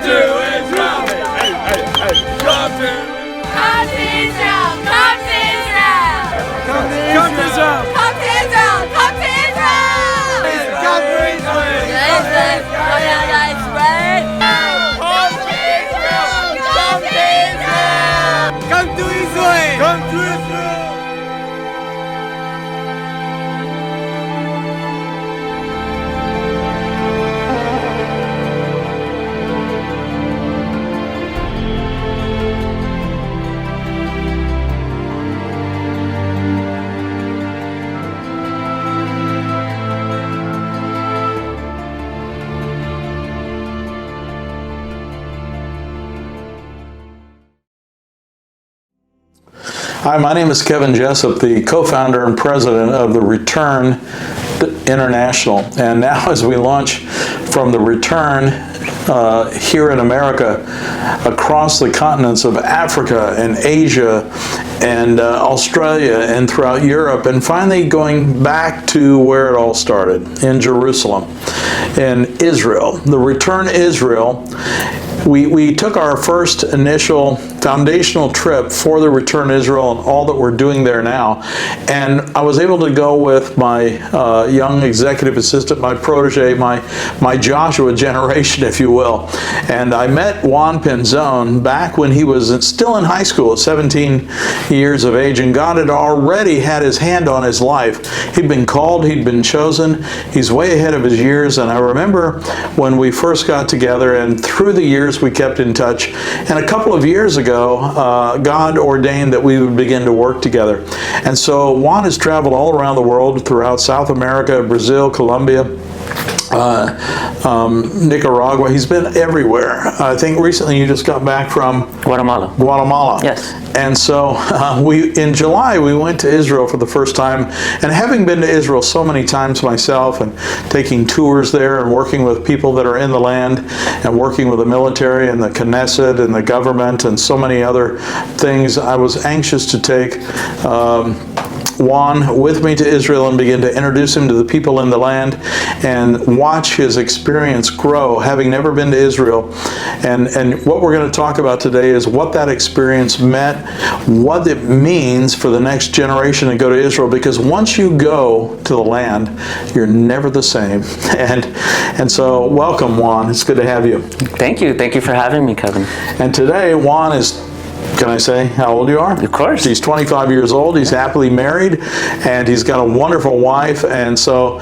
to Israel! Hey, hey, hey! Come to Israel! Come to Israel! Come to Israel! Come to Israel! Come to Israel! Come to Israel! Israel! Come to Israel! Come to Israel! Hi, my name is Kevin Jessup, the co-founder and president of the Return International. And now as we launch from the Return here in America, across the continents of Africa and Asia and Australia and throughout Europe, and finally going back to where it all started, in Jerusalem, in Israel, the Return Israel. We took our first initial foundational trip for the Return Israel and all that we're doing there now. And I was able to go with my young executive assistant, my protege, my Joshua generation, if you will. And I met Juan Pinzon back when he was still in high school at 17 years of age, and God had already had his hand on his life. He'd been called, he'd been chosen, he's way ahead of his years. And I remember when we first got together, and through the years we kept in touch. And a couple of years ago, God ordained that we would begin to work together. And so Juan has traveled all around the world, throughout South America, Brazil, Colombia, Nicaragua. He's been everywhere. I think recently you just got back from Guatemala. Yes. And so in July we went to Israel for the first time, and having been to Israel so many times myself and taking tours there and working with people that are in the land and working with the military and the Knesset and the government and so many other things, I was anxious to take Juan with me to Israel and begin to introduce him to the people in the land and watch his experience grow, having never been to Israel. And what we're going to talk about today is what that experience meant, what it means for the next generation to go to Israel, because once you go to the land, you're never the same. And so welcome, Juan. It's good to have you. Thank you. Thank you for having me, Kevin. And today, Juan is, can I say how old you are? Of course. He's 25 years old. He's happily married, and he's got a wonderful wife. And so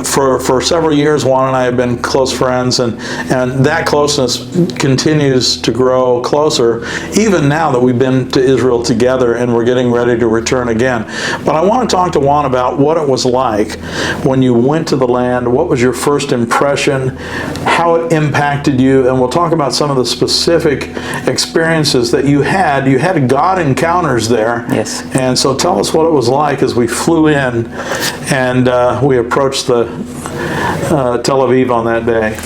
for several years, Juan and I have been close friends, and that closeness continues to grow closer, even now that we've been to Israel together and we're getting ready to return again. But I want to talk to Juan about what it was like when you went to the land. What was your first impression? How it impacted you? And we'll talk about some of the specific experiences that you had. You had God encounters there. Yes. And so tell us what it was like as we flew in and we approached the Tel Aviv on that day.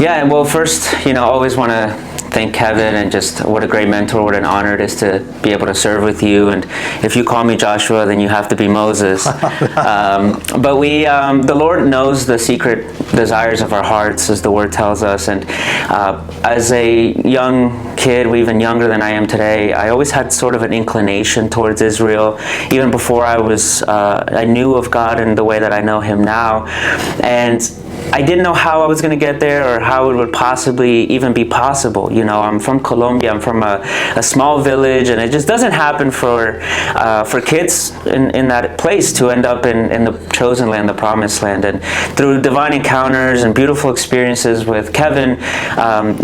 Yeah, well, first, always want to thank Kevin, and just what a great mentor, what an honor it is to be able to serve with you. And if you call me Joshua, then you have to be Moses. But the Lord knows the secret desires of our hearts, as the Word tells us. And as a young kid, even younger than I am today, I always had sort of an inclination towards Israel, even before I knew of God in the way that I know Him now. And I didn't know how I was going to get there, or how it would possibly even be possible. I'm from Colombia. I'm from a small village, and it just doesn't happen for kids in that place to end up in the chosen land, the promised land. And through divine encounters and beautiful experiences with Kevin,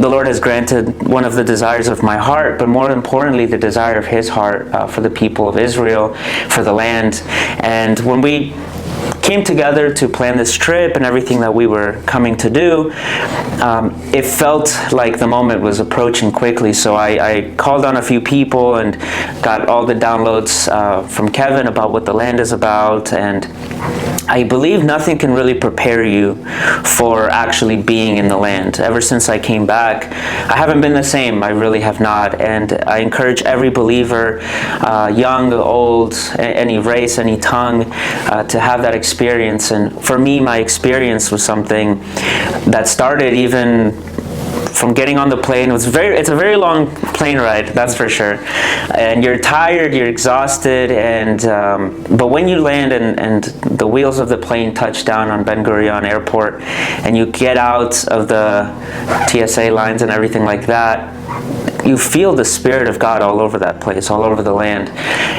the Lord has granted one of the desires of my heart, but more importantly, the desire of His heart for the people of Israel, for the land. And when we came together to plan this trip and everything that we were coming to do, it felt like the moment was approaching quickly. So I called on a few people and got all the downloads from Kevin about what the land is about. And I believe nothing can really prepare you for actually being in the land. Ever since I came back, I haven't been the same. I really have not. And I encourage every believer, young, old, any race, any tongue, to have that experience. And for me, my experience was something that started even from getting on the plane. It's a very long plane ride, that's for sure. And you're tired, you're exhausted, and but when you land and the wheels of the plane touch down on Ben Gurion Airport, and you get out of the TSA lines and everything like that, you feel the Spirit of God all over that place, all over the land.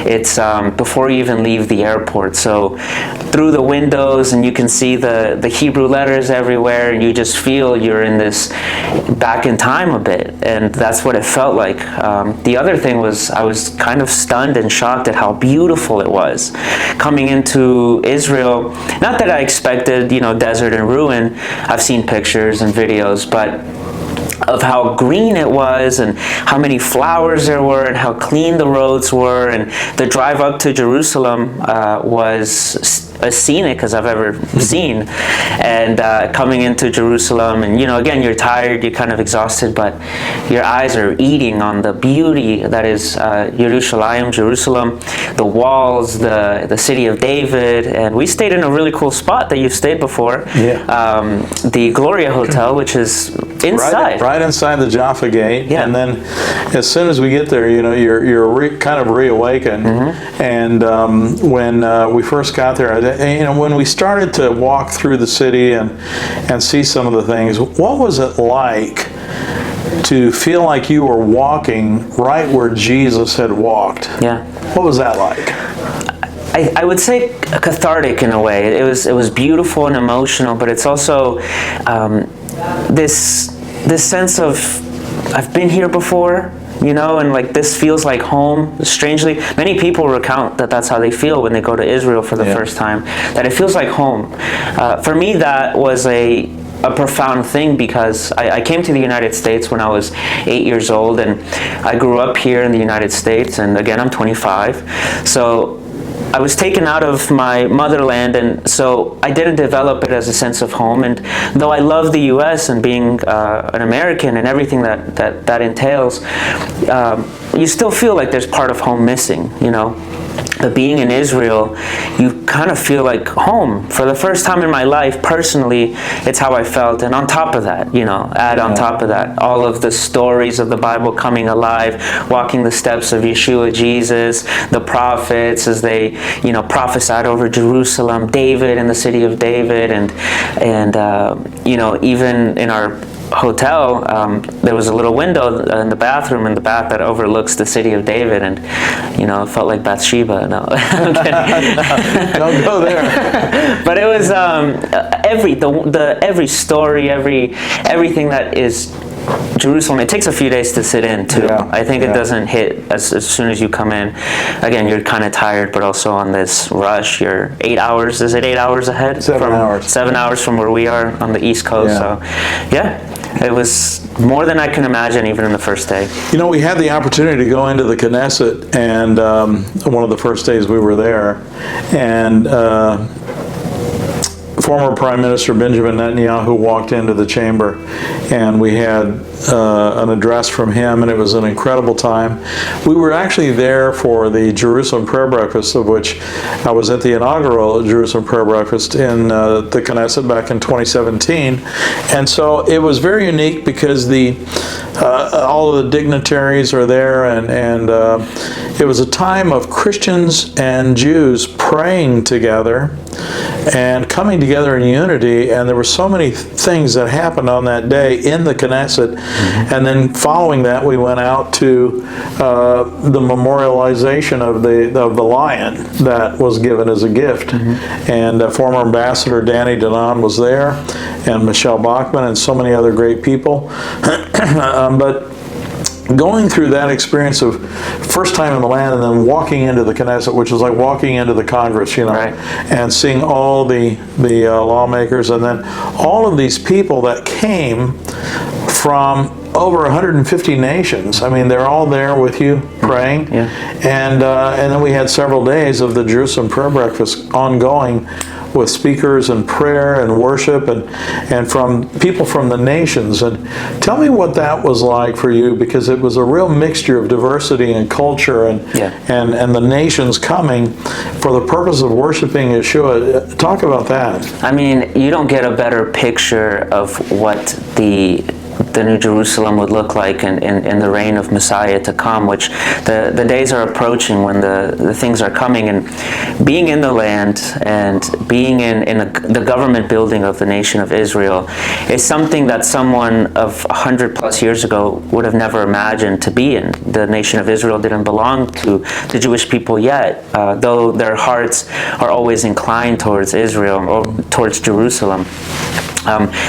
It's before you even leave the airport. So through the windows, and you can see the Hebrew letters everywhere, and you just feel you're in this back in time a bit. And that's what it felt like. The other thing was I was kind of stunned and shocked at how beautiful it was. Coming into Israel, not that I expected, desert and ruin. I've seen pictures and videos, but of how green it was and how many flowers there were and how clean the roads were, and the drive up to Jerusalem was as scenic as I've ever seen. And coming into Jerusalem, and again, you're tired, you're kind of exhausted, but your eyes are eating on the beauty that is Jerusalem, the walls, the city of David. And we stayed in a really cool spot that you've stayed before, the Gloria Hotel, which is inside. Right inside the Jaffa Gate. Yeah. And then as soon as we get there, you're kind of reawakened. And when we first got there, when we started to walk through the city and see some of the things, what was it like to feel like you were walking right where Jesus had walked? Yeah. What was that like? I would say cathartic in a way. It was beautiful and emotional, but it's also this sense of I've been here before, and like this feels like home. Strangely, many people recount that that's how they feel when they go to Israel for the first time, that it feels like home. For me, that was a profound thing, because I came to the United States when I was 8 years old, and I grew up here in the United States, and again, I'm 25. So I was taken out of my motherland, and so I didn't develop it as a sense of home. And though I love the U.S. and being an American and everything that entails, you still feel like there's part of home missing, But being in Israel, you kind of feel like home. For the first time in my life, personally, it's how I felt. And on top of that, on top of that, all of the stories of the Bible coming alive, walking the steps of Yeshua, Jesus, the prophets as they, prophesied over Jerusalem, David and the city of David, and even in our hotel, there was a little window in the bathroom in the back that overlooks the city of David, and it felt like Bathsheba. No, I'm kidding. Don't go there. But it was every story, everything that is Jerusalem. It takes a few days to sit in too. Yeah, I think it doesn't hit as soon as you come in. Again, you're kind of tired, but also on this rush. You're 8 hours. Is it 8 hours ahead? 7 hours. 7 hours from where we are on the East Coast. Yeah. So, it was more than I can imagine, even in the first day. We had the opportunity to go into the Knesset, and one of the first days we were there, and former Prime Minister Benjamin Netanyahu walked into the chamber, and we had an address from him, and it was an incredible time. We were actually there for the Jerusalem Prayer Breakfast, of which I was at the inaugural Jerusalem Prayer Breakfast in the Knesset back in 2017, and so it was very unique because all of the dignitaries are there, and it was a time of Christians and Jews praying together and coming together in unity, and there were so many things that happened on that day in the Knesset. And then following that, we went out to the memorialization of the lion that was given as a gift. And former Ambassador Danny Danon was there, and Michelle Bachmann, and so many other great people. But going through that experience of first time in the land, and then walking into the Knesset, which is like walking into the Congress, Right. and seeing all the lawmakers, and then all of these people that came from over 150 nations. I mean, they're all there with you praying. Yeah. And then we had several days of the Jerusalem Prayer Breakfast ongoing, with speakers and prayer and worship and from people from the nations. And tell me what that was like for you, because it was a real mixture of diversity and culture and the nations coming for the purpose of worshiping Yeshua. Talk about that. I mean, you don't get a better picture of what the the New Jerusalem would look like in the reign of Messiah to come, which the days are approaching when the things are coming. And being in the land and being in the government building of the nation of Israel is something that someone of 100 plus years ago would have never imagined to be in. The nation of Israel didn't belong to the Jewish people yet, though their hearts are always inclined towards Israel or towards Jerusalem.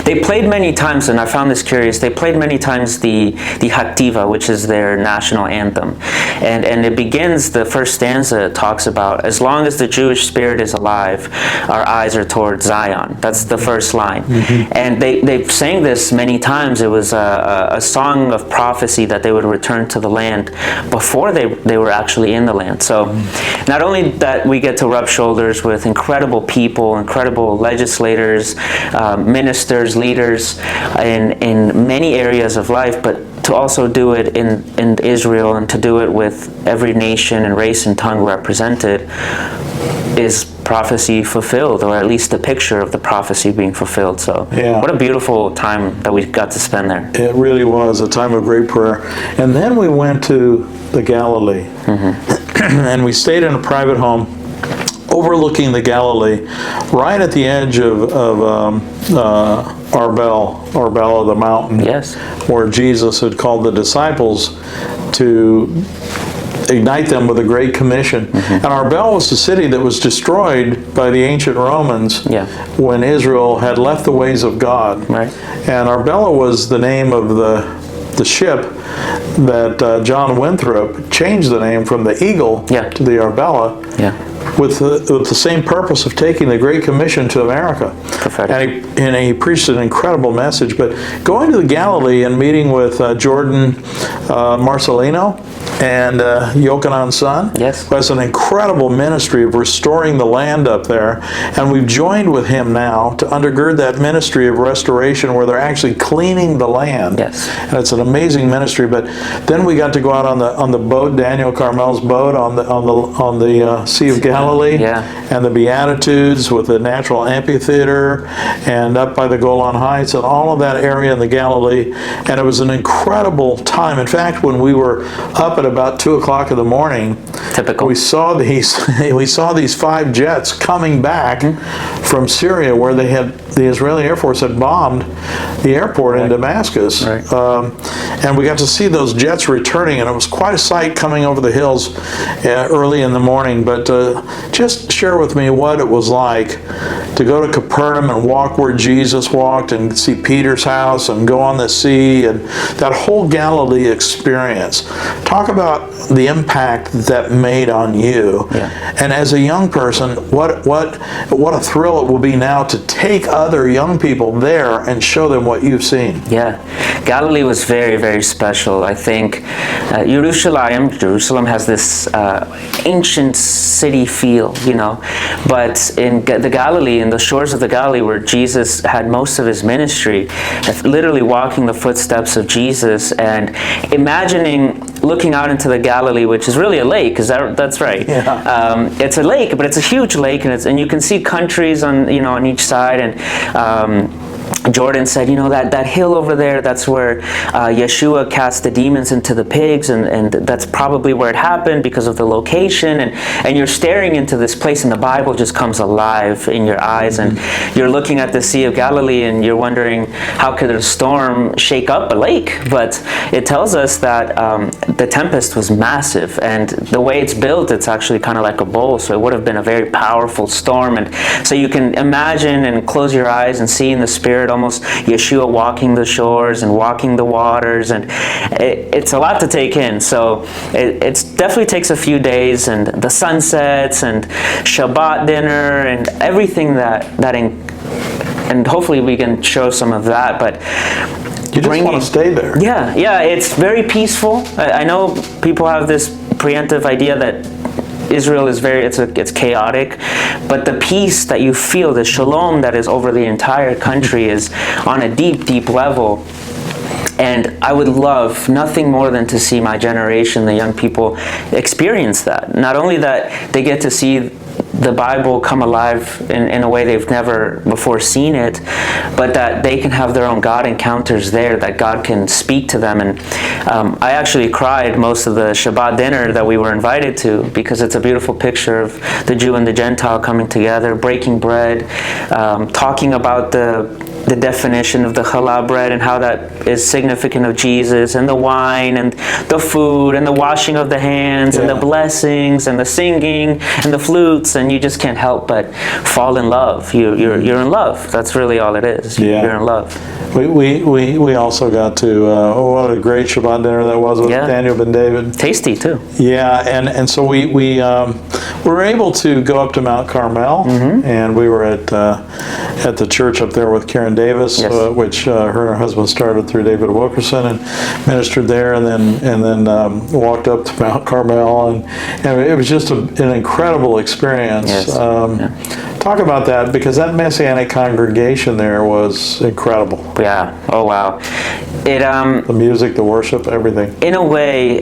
They played many times, and I found this curious, they played many times the Haktiva, which is their national anthem. And it begins, the first stanza talks about, as long as the Jewish spirit is alive, our eyes are towards Zion. That's the first line. And they sang this many times. It was a song of prophecy that they would return to the land before they were actually in the land. So not only that we get to rub shoulders with incredible people, incredible legislators, ministers, leaders in many areas of life, but to also do it in Israel and to do it with every nation and race and tongue represented is prophecy fulfilled, or at least a picture of the prophecy being fulfilled. So Yeah. what a beautiful time that we got to spend there. It really was a time of great prayer. And then we went to the Galilee. And we stayed in a private home overlooking the Galilee, right at the edge of Arbel, the mountain, Yes. where Jesus had called the disciples to ignite them with a great commission. And Arbel was a city that was destroyed by the ancient Romans Yeah. when Israel had left the ways of God. Right. And Arbella was the name of the ship that John Winthrop changed the name from the Eagle Yeah. to the Arbella, Yeah. with the same purpose of taking the Great Commission to America. Prophetic. And he preached an incredible message. But going to the Galilee and meeting with Jordan Marcelino and Yochanan's son, Yes. who has an incredible ministry of restoring the land up there. And we've joined with him now to undergird that ministry of restoration where they're actually cleaning the land. Yes. And it's an amazing ministry. But then we got to go out on the boat, Daniel Carmel's boat on the Sea of Galilee. Yeah. And the Beatitudes with the natural amphitheater and up by the Golan Heights and all of that area in the Galilee. And it was an incredible time. In fact, when we were up at about 2 o'clock in the morning, Typical. we saw these 5 jets coming back from Syria, where the Israeli Air Force had bombed the airport in Damascus. Right. And we got to see those jets returning, and it was quite a sight coming over the hills early in the morning. But just share with me what it was like to go to Capernaum and walk where Jesus walked and see Peter's house and go on the sea and that whole Galilee experience. Talk about the impact that made on you. Yeah. And as a young person, what a thrill it will be now to take other young people there and show them what you've seen. Yeah, Galilee was very, very special. I think Jerusalem has this ancient city feel, but in the Galilee, in the shores of the Galilee where Jesus had most of his ministry, literally walking the footsteps of Jesus and imagining looking out into the Galilee, which is really a lake, that's right. Yeah. It's a lake, but it's a huge lake, and you can see countries on each side, and Jordan said, that hill over there, that's where Yeshua cast the demons into the pigs, and that's probably where it happened because of the location, and you're staring into this place, and the Bible just comes alive in your eyes, and you're looking at the Sea of Galilee, and you're wondering, how could a storm shake up a lake? But it tells us that the tempest was massive, and the way it's built, it's actually kind of like a bowl, so it would have been a very powerful storm, and so you can imagine and close your eyes and see in the Spirit almost Yeshua walking the shores and walking the waters, and it's a lot to take in. So it definitely takes a few days, and the sunsets and Shabbat dinner and everything and hopefully we can show some of that. But You just want to stay there. yeah, it's very peaceful. I know people have this preemptive idea that Israel is it's chaotic, but the peace that you feel, the shalom that is over the entire country is on a deep, deep level. And I would love nothing more than to see my generation, the young people, experience that. Not only that they get to see the Bible come alive in a way they've never before seen it, but that they can have their own God encounters there, that God can speak to them. And I actually cried most of the Shabbat dinner that we were invited to, because it's a beautiful picture of the Jew and the Gentile coming together, breaking bread, talking about the definition of the challah bread and how that is significant of Jesus, and the wine and the food and the washing of the hands and the blessings and the singing and the flutes, and you just can't help but fall in love. You're in love. That's really all it is. You're in love. We also got to, what a great Shabbat dinner that was with Daniel Ben David. Tasty too. Yeah, and so we were able to go up to Mount Carmel, and we were at the church up there with Karen Davis, which her and her husband started through David Wilkerson, and ministered there, and then walked up to Mount Carmel, and it was just an incredible experience. Talk about that, because that Messianic congregation there was incredible. Yeah. Oh wow. The music, the worship, everything. In a way,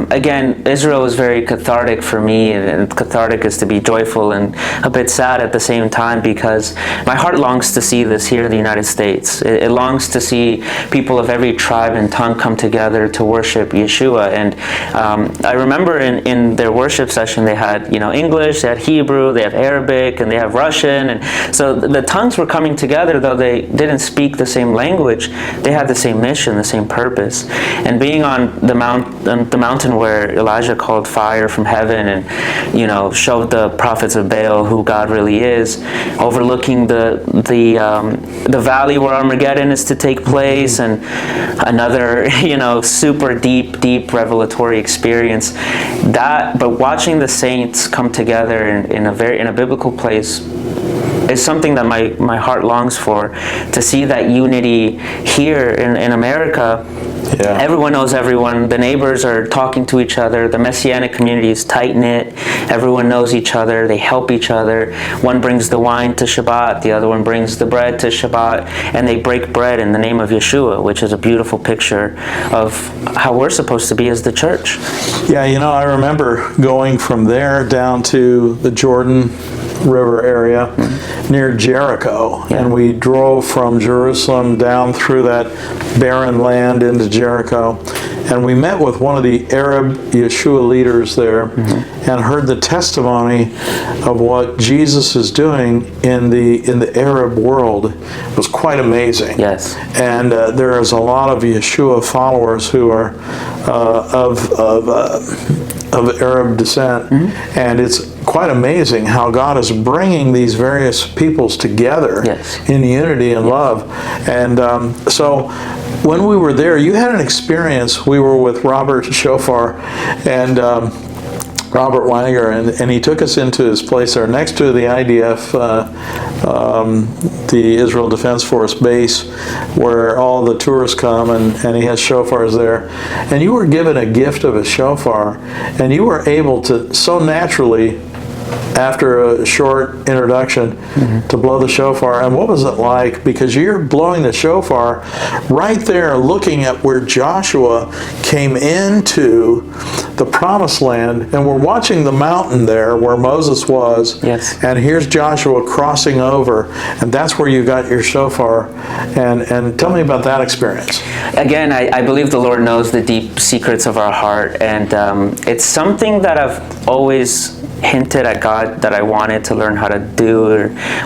again, Israel is very cathartic for me, and cathartic is to be joyful and a bit sad at the same time, because my heart longs to see this here in the United States. It longs to see people of every tribe and tongue come together to worship Yeshua. And I remember in their worship session, they had English, they had Hebrew, they have Arabic, and they have Russian, and so the tongues were coming together, though they didn't speak the same language. They had the same mission, the same purpose. And being on the mountain where Elijah called fire from heaven and showed the prophets of Baal who God really is, overlooking the valley where Armageddon is to take place, and another super deep revelatory experience. But watching the saints come together in a biblical place is something that my heart longs for, to see that unity here in America. Everyone knows everyone. The neighbors are talking to each other. The Messianic community is tight-knit. Everyone knows each other. They help each other. One brings the wine to Shabbat. The other one brings the bread to Shabbat. And they break bread in the name of Yeshua, which is a beautiful picture of how we're supposed to be as the church. Yeah, I remember going from there down to the Jordan River area near Jericho, and we drove from Jerusalem down through that barren land into Jericho, and we met with one of the Arab Yeshua leaders there, and heard the testimony of what Jesus is doing in the Arab world. It was quite amazing. Yes. And there is a lot of Yeshua followers who are of Arab descent, and it's quite amazing how God is bringing these various peoples together in unity and love. And so when we were there, you had an experience. We were with Robert Shofar and Robert Weininger, and he took us into his place there next to the IDF, the Israel Defense Force base, where all the tourists come, and he has shofars there. And you were given a gift of a shofar, and you were able to so naturally, after a short introduction, to blow the shofar. And what was it like? Because you're blowing the shofar right there, looking at where Joshua came into the promised land, and we're watching the mountain there where Moses was, and here's Joshua crossing over, and that's where you got your shofar. And tell me about that experience. Again, I believe the Lord knows the deep secrets of our heart, and it's something that I've always hinted at God that I wanted to learn how to do,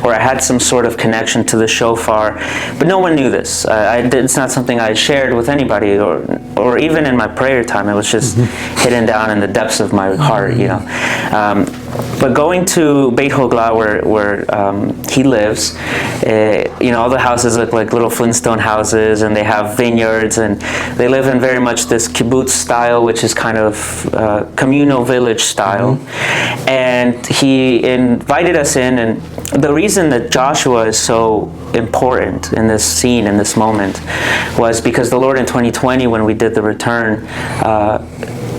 or I had some sort of connection to the shofar, but no one knew this. It's not something I shared with anybody, or even in my prayer time. It was just hidden down in the depths of my heart, But going to Beit Hogla, where he lives, all the houses look like little Flintstone houses, and they have vineyards, and they live in very much this kibbutz style, which is kind of communal village style. And he invited us in, and the reason that Joshua is so important in this scene, in this moment, was because the Lord in 2020, when we did the return,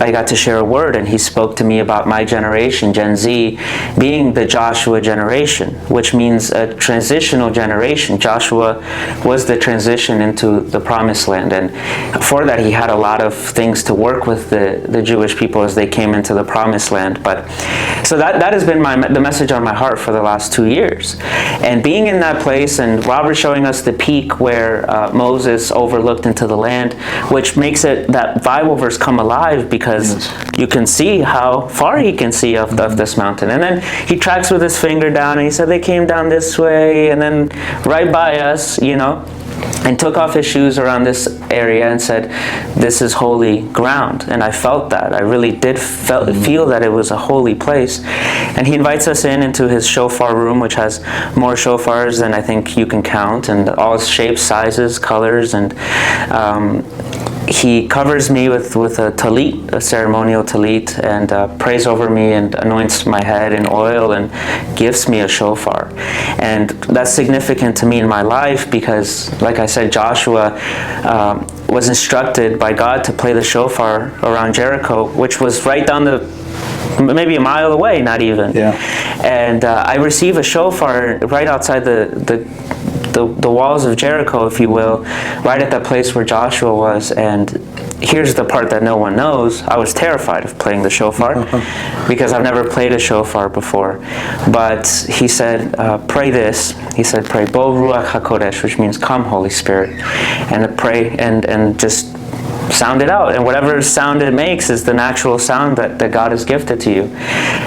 I got to share a word, and he spoke to me about my generation, Gen Z, being the Joshua generation, which means a transitional generation. Joshua was the transition into the promised land, and for that he had a lot of things to work with the Jewish people as they came into the promised land. But so that has been the message on my heart for the last 2 years. And being in that place, and Robert showing us the peak where Moses overlooked into the land, which makes it that Bible verse come alive, because you can see how far he can see of this mountain. And then he tracks with his finger down, and he said they came down this way, and then right by us, and took off his shoes around this area and said, this is holy ground. And I felt that. I really did feel that it was a holy place. And he invites us into his shofar room, which has more shofars than I think you can count, and all shapes, sizes, colors, and he covers me with a talit, a ceremonial talit, and prays over me and anoints my head in oil and gives me a shofar. And that's significant to me in my life because, like I said, Joshua was instructed by God to play the shofar around Jericho, which was right down maybe a mile away, not even. Yeah. And I receive a shofar right outside the walls of Jericho, if you will, right at that place where Joshua was. And here's the part that no one knows. I was terrified of playing the shofar because I've never played a shofar before. But he said, pray this. He said, pray Bo Ruach HaKodesh, which means come, Holy Spirit. And pray and just sound it out, and whatever sound it makes is the natural sound that God has gifted to you.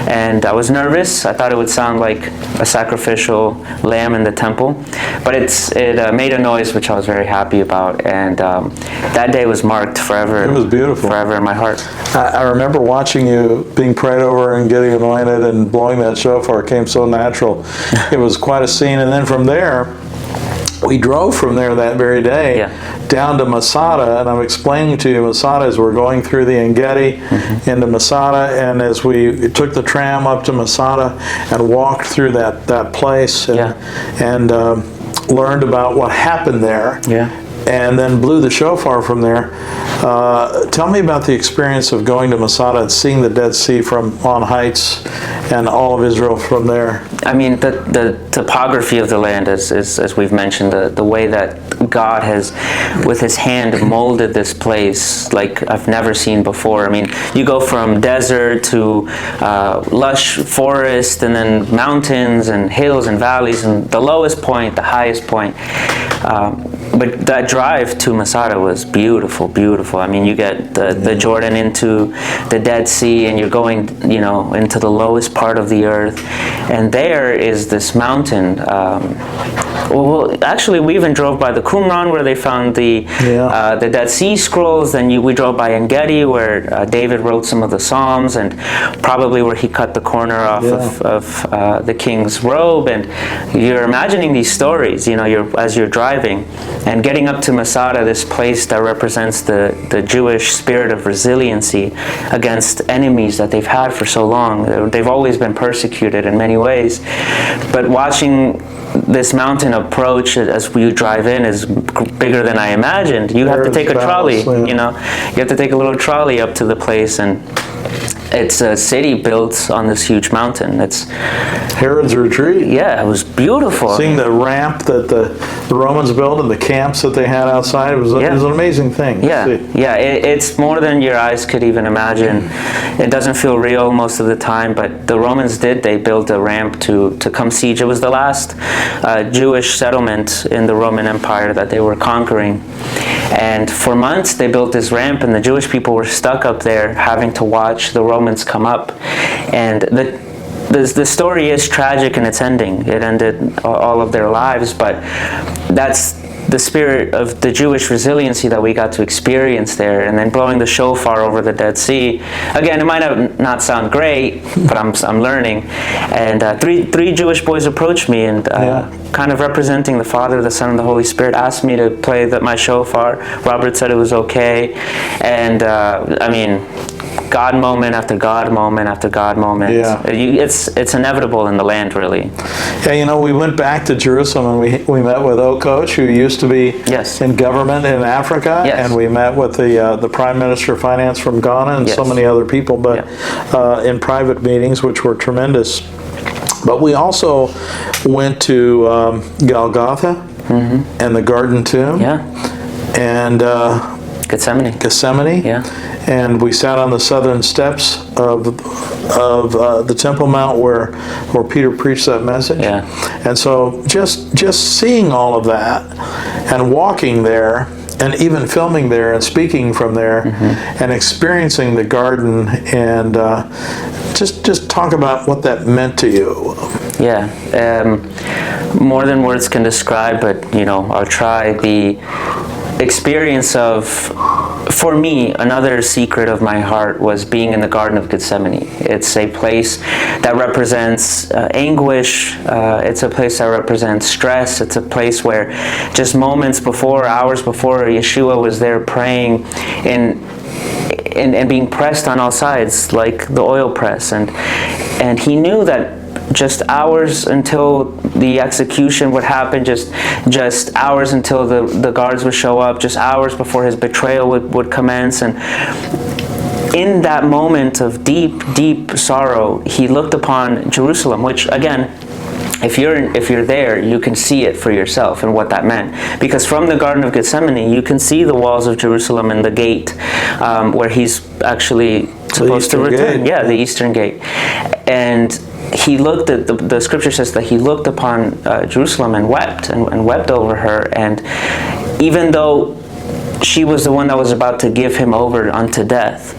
And I was nervous. I thought it would sound like a sacrificial lamb in the temple, but it made a noise, which I was very happy about. And that day was marked forever. It was beautiful. Forever in my heart. I remember watching you being prayed over and getting anointed and blowing that shofar. It came so natural. It was quite a scene. And then from there, we drove from there that very day down to Masada, and I'm explaining to you Masada as we're going through the Engedi into Masada, and as we took the tram up to Masada and walked through that place and learned about what happened there. And then blew the shofar from there. Tell me about the experience of going to Masada and seeing the Dead Sea from on heights and all of Israel from there. I mean, the topography of the land, as we've mentioned, the way that God has, with his hand, molded this place like I've never seen before. I mean, you go from desert to lush forest, and then mountains and hills and valleys, and the lowest point, the highest point. But that drive to Masada was beautiful, beautiful. I mean, you get the Jordan into the Dead Sea, and you're going, into the lowest part of the earth. And there is this mountain. Well, actually, we even drove by the Qumran, where they found the Dead Sea Scrolls. Then we drove by Engedi, where David wrote some of the Psalms, and probably where he cut the corner off of the king's robe. And you're imagining these stories, as you're driving. And getting up to Masada, this place that represents the Jewish spirit of resiliency against enemies that they've had for so long. They've always been persecuted in many ways. But watching this mountain approach as you drive in is bigger than I imagined. You have to take a trolley, you have to take a little trolley up to the place, and it's a city built on this huge mountain. It's Herod's Retreat. Yeah, it was beautiful. Seeing the ramp that the Romans built and the camps that they had outside, it was an amazing thing. It's more than your eyes could even imagine. It doesn't feel real most of the time, but the Romans they built a ramp to come siege. It was the last Jewish settlement in the Roman Empire that they were conquering. And for months they built this ramp, and the Jewish people were stuck up there having to watch the Romans come up. And the story is tragic in its ending. It ended all of their lives, but that's the spirit of the Jewish resiliency that we got to experience there. And then blowing the shofar over the Dead Sea. Again, it might not sound great, but I'm learning. And three Jewish boys approached me, and kind of representing the Father, the Son, and the Holy Spirit, asked me to play my shofar. Robert said it was okay. And I mean, God moment after God moment after God moment. Yeah. It's inevitable in the land, really. Yeah, you know, we went back to Jerusalem and we met with Okoch, who used to be Yes. in government in Africa, Yes. and we met with the Prime Minister of Finance from Ghana and so Yes. many other people, but in private meetings, which were tremendous. But we also went to Golgotha and the Garden Tomb Yeah. and Gethsemane. Gethsemane. Yeah. And we sat on the southern steps of the Temple Mount where Peter preached that message. Yeah. And so just seeing all of that and walking there and even filming there and speaking from there and experiencing the garden and just talk about what that meant to you. Yeah, more than words can describe, but you know, I'll try. The experience of, for me, another secret of my heart was being in the Garden of Gethsemane. It's a place that represents anguish. It's a place that represents stress. It's a place where just moments before, hours before, Yeshua was there praying and being pressed on all sides like the oil press, and he knew that just hours until the execution would happen, just hours until the guards would show up, just hours before his betrayal would commence. And in that moment of deep, deep sorrow, he looked upon Jerusalem, which again, if you're there, you can see it for yourself and what that meant. Because from the Garden of Gethsemane, you can see the walls of Jerusalem and the gate where he's actually supposed to return. Gate. Yeah, the Eastern Gate. And he looked at, the scripture says that he looked upon Jerusalem and wept, and wept over her. And even though she was the one that was about to give him over unto death,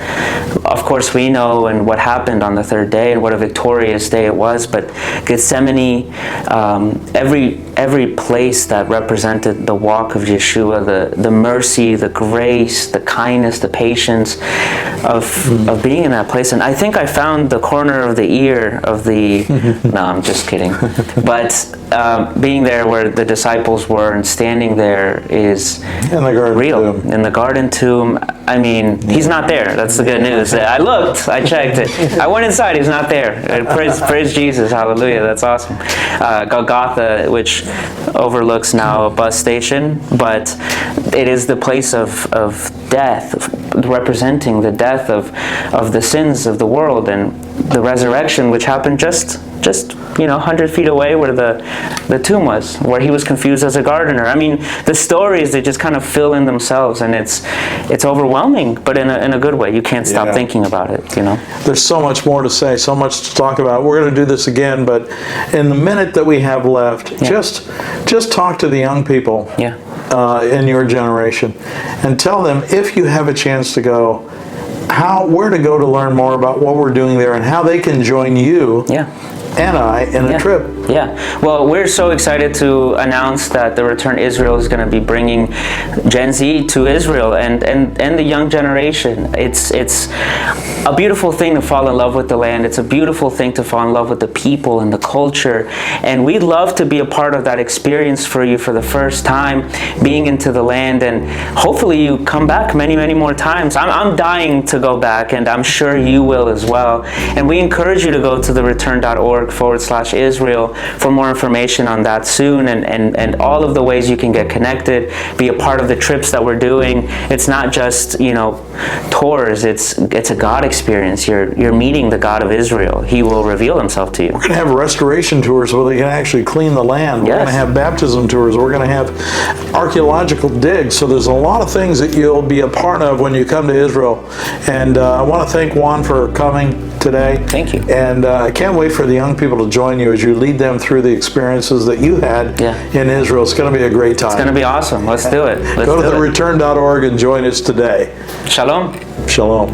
of course we know and what happened on the third day and what a victorious day it was. But Gethsemane, every place that represented the walk of Yeshua, the mercy, the grace, the kindness, the patience of being in that place. And I think I found the corner of the ear of the no, I'm just kidding, but being there where the disciples were and standing there is In the Garden real. Tomb. In the Garden Tomb, I mean, he's not there. That's the good news. I looked, I checked it. I went inside, he's not there. Praise Jesus, hallelujah, that's awesome. Golgotha, which overlooks now a bus station, but it is the place of death, representing the death of the sins of the world, and the resurrection, which happened just 100 feet away where the tomb was, where he was confused as a gardener. I mean, the stories, they just kind of fill in themselves, and it's overwhelming, but in a good way. You can't stop thinking about it, you know. There's so much more to say, so much to talk about. We're going to do this again, but in the minute that we have left, just talk to the young people in your generation and tell them, if you have a chance to go, where to go to learn more about what we're doing there and how they can join you and I in a trip. Yeah, well, we're so excited to announce that the Return Israel is going to be bringing Gen Z to Israel and the young generation. It's a beautiful thing to fall in love with the land. It's a beautiful thing to fall in love with the people and the culture. And we'd love to be a part of that experience for you for the first time, being into the land. And hopefully you come back many, many more times. I'm dying to go back, and I'm sure you will as well. And we encourage you to go to thereturn.org/Israel for more information on that soon, and all of the ways you can get connected, be a part of the trips that we're doing. It's not just, tours, it's a God experience. You're meeting the God of Israel. He will reveal himself to you. We're going to have restoration tours where they can actually clean the land. We're going to have baptism tours. We're going to have archaeological digs. So there's a lot of things that you'll be a part of when you come to Israel. And I want to thank Juan for coming today. Thank you. And I can't wait for the young people to join you as you lead them through the experiences that you had in Israel. It's going to be a great time. It's going to be awesome. Let's do it. Go to thereturn.org and join us today. Shalom. Shalom.